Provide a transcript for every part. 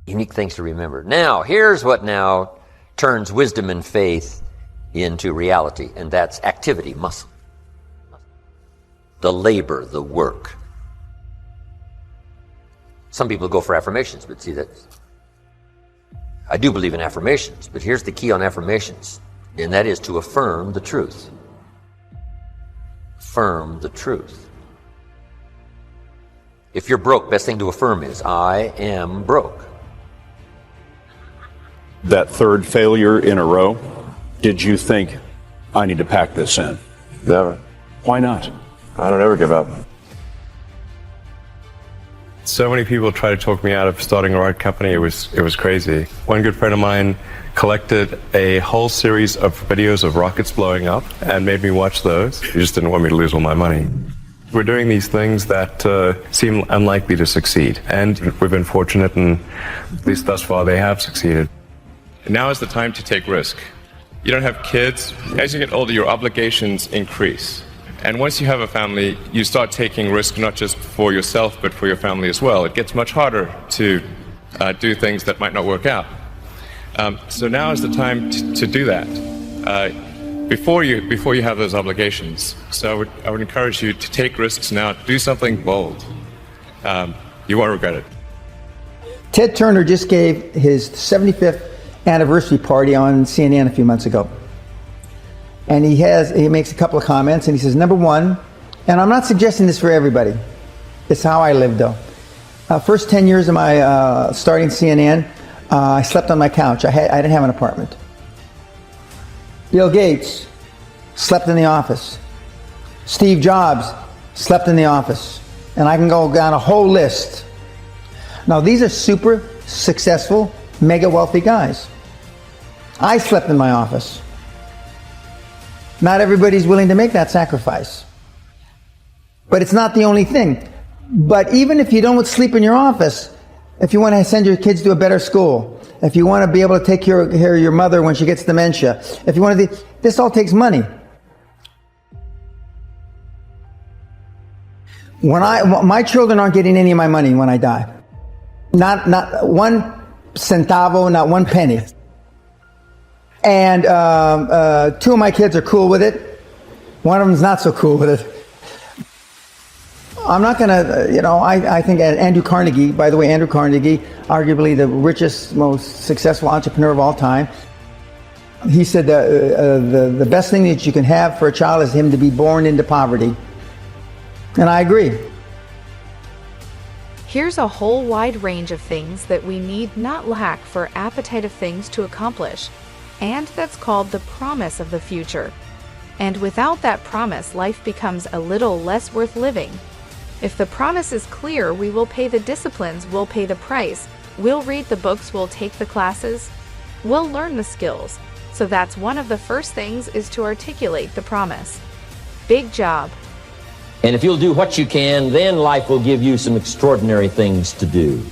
Unique things to remember. Now, here's what now turns wisdom and faith into reality, and that's activity, muscle. The labor, the work. Some people go for affirmations, but see, I do believe in affirmations, but here's the key on affirmations, and that is to affirm the truth. Affirm the truth. If you're broke, best thing to affirm is, I am broke. That third failure in a row, did you think, I need to pack this in? Never. Why not? I don't ever give up. So many people try to talk me out of starting a right company. It was crazy. One good friend of mine collected a whole series of videos of rockets blowing up and made me watch those. He just didn't want me to lose all my money. We're doing these things that seem unlikely to succeed, and we've been fortunate, and at least thus far they have succeeded. Now is the time to take risk. You don't have kids. As you get older, your obligations increase. And once you have a family, you start taking risk not just for yourself, but for your family as well. It gets much harder to do things that might not work out. So now is the time to do that before you have those obligations. So I would encourage you to take risks now. Do something bold. You won't regret it. Ted Turner just gave his 75th anniversary party on CNN a few months ago. And he makes a couple of comments, and he says, number one, and I'm not suggesting this for everybody, it's how I lived though. First 10 years of my starting CNN, I slept on my couch. I didn't have an apartment. Bill Gates slept in the office. Steve Jobs slept in the office. And I can go down a whole list. Now these are super successful, mega wealthy guys. I slept in my office. Not everybody's willing to make that sacrifice. But it's not the only thing. But even if you don't sleep in your office, if you want to send your kids to a better school, if you want to be able to take care of your mother when she gets dementia, if you want to, this all takes money. My children aren't getting any of my money when I die. Not one centavo, not one penny. And two of my kids are cool with it. One of them's not so cool with it. I'm not going to, I think Andrew Carnegie, by the way, Andrew Carnegie, arguably the richest, most successful entrepreneur of all time, he said the best thing that you can have for a child is him to be born into poverty. And I agree. Here's a whole wide range of things that we need not lack for appetite of things to accomplish. And that's called the promise of the future. And without that promise, life becomes a little less worth living. If the promise is clear, we will pay the disciplines, we'll pay the price, we'll read the books, we'll take the classes, we'll learn the skills. So that's one of the first things, is to articulate the promise. Big job. And if you'll do what you can, then life will give you some extraordinary things to do.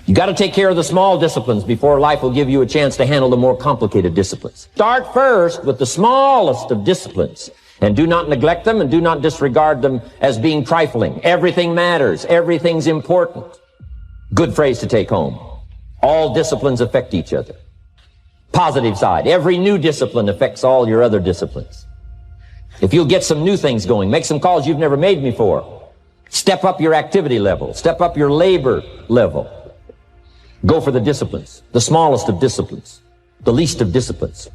You got to take care of the small disciplines before life will give you a chance to handle the more complicated disciplines. Start first with the smallest of disciplines, and do not neglect them and do not disregard them as being trifling. Everything matters. Everything's important. Good phrase to take home. All disciplines affect each other. Positive side. Every new discipline affects all your other disciplines. If you'll get some new things going, make some calls you've never made before. Step up your activity level. Step up your labor level. Go for the disciplines, the smallest of disciplines, the least of disciplines.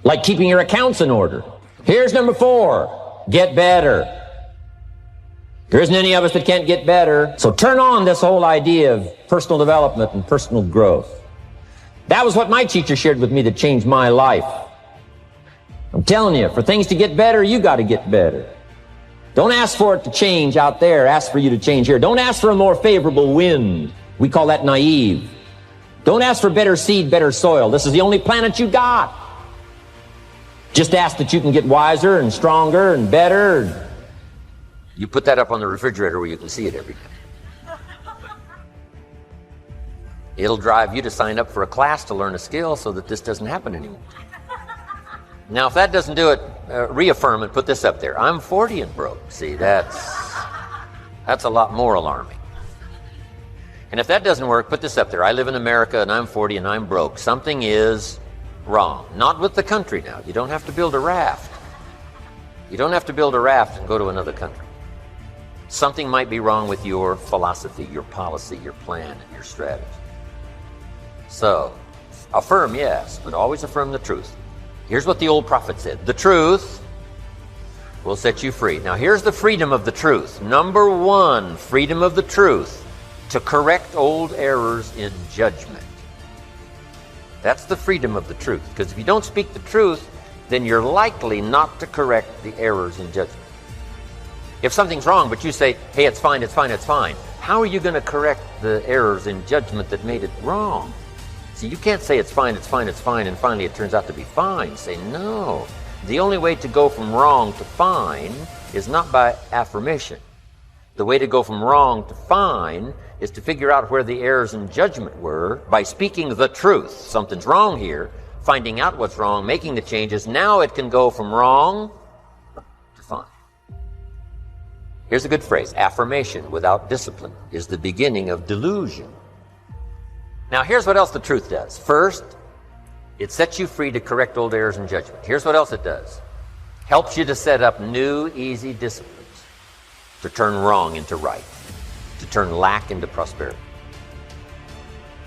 Like keeping your accounts in order. Here's number 4, get better. There isn't any of us that can't get better. So turn on this whole idea of personal development and personal growth. That was what my teacher shared with me that changed my life. I'm telling you, for things to get better, you got to get better. Don't ask for it to change out there. Ask for you to change here. Don't ask for a more favorable wind. We call that naive. Don't ask for better seed, better soil. This is the only planet you got. Just ask that you can get wiser and stronger and better. You put that up on the refrigerator where you can see it every day. It'll drive you to sign up for a class to learn a skill so that this doesn't happen anymore. Now, if that doesn't do it, reaffirm and put this up there. I'm 40 and broke. See, that's a lot more alarming. And if that doesn't work, put this up there. I live in America and I'm 40 and I'm broke. Something is wrong. Not with the country now. You don't have to build a raft. You don't have to build a raft and go to another country. Something might be wrong with your philosophy, your policy, your plan, and your strategy. So, affirm, yes, but always affirm the truth. Here's what the old prophet said. The truth will set you free. Now, here's the freedom of the truth. Number one, freedom of the truth. To correct old errors in judgment. That's the freedom of the truth. Because if you don't speak the truth, then you're likely not to correct the errors in judgment. If something's wrong, but you say, hey, it's fine, it's fine, it's fine, how are you going to correct the errors in judgment that made it wrong? See, you can't say it's fine, it's fine, it's fine, and finally it turns out to be fine. Say, no. The only way to go from wrong to fine is not by affirmation. The way to go from wrong to fine is to figure out where the errors in judgment were by speaking the truth. Something's wrong here, finding out what's wrong, making the changes. Now it can go from wrong to fine. Here's a good phrase. Affirmation without discipline is the beginning of delusion. Now here's what else the truth does. First, it sets you free to correct old errors in judgment. Here's what else it does. Helps you to set up new, easy disciplines. To turn wrong into right. To turn lack into prosperity.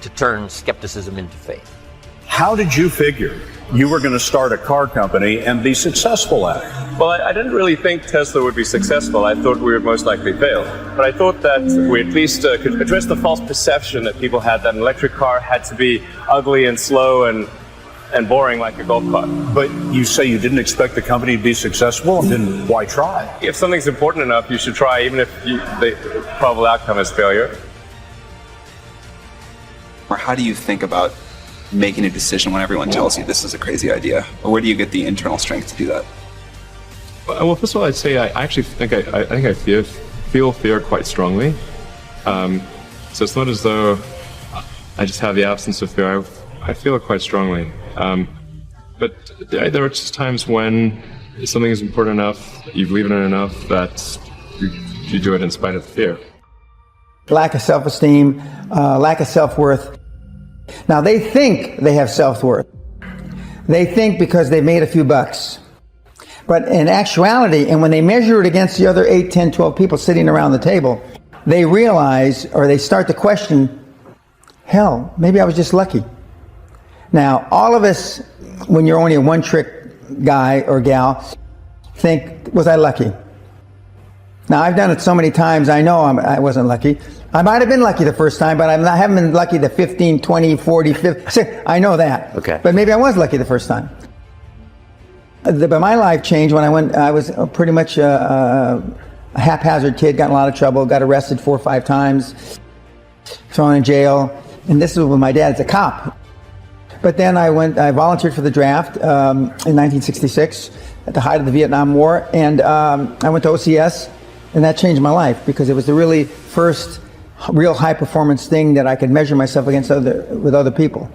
To turn skepticism into faith. How did you figure you were going to start a car company and be successful at it? Well, I didn't really think Tesla would be successful. I thought we would most likely fail. But I thought that we at least could address the false perception that people had that an electric car had to be ugly and slow and boring like a golf cart. But you say you didn't expect the company to be successful, then why try? If something's important enough, you should try, even if the probable outcome is failure. Or how do you think about making a decision when everyone tells you this is a crazy idea? Or where do you get the internal strength to do that? Well, first of all, I'd say I actually think I feel fear quite strongly. So it's not as though I just have the absence of fear. I feel it quite strongly. But there are just times when something is important enough, you believe in it enough, that you do it in spite of the fear. Lack of self-esteem, lack of self-worth. Now, they think they have self-worth. They think because they've made a few bucks. But in actuality, and when they measure it against the other 8, 10, 12 people sitting around the table, they realize, or they start to question, hell, maybe I was just lucky. Now, all of us, when you're only a one-trick guy or gal, think, was I lucky? Now, I've done it so many times, I know I wasn't lucky. I might have been lucky the first time, but I haven't been lucky the 15, 20, 40, 50. I know that. Okay. But maybe I was lucky the first time. But my life changed when I was pretty much a haphazard kid, got in a lot of trouble, got arrested 4 or 5 times, thrown in jail. And this was with my dad as a cop. But then I volunteered for the draft in 1966 at the height of the Vietnam War. And I went to OCS, and that changed my life because it was the really first real high performance thing that I could measure myself against with other people.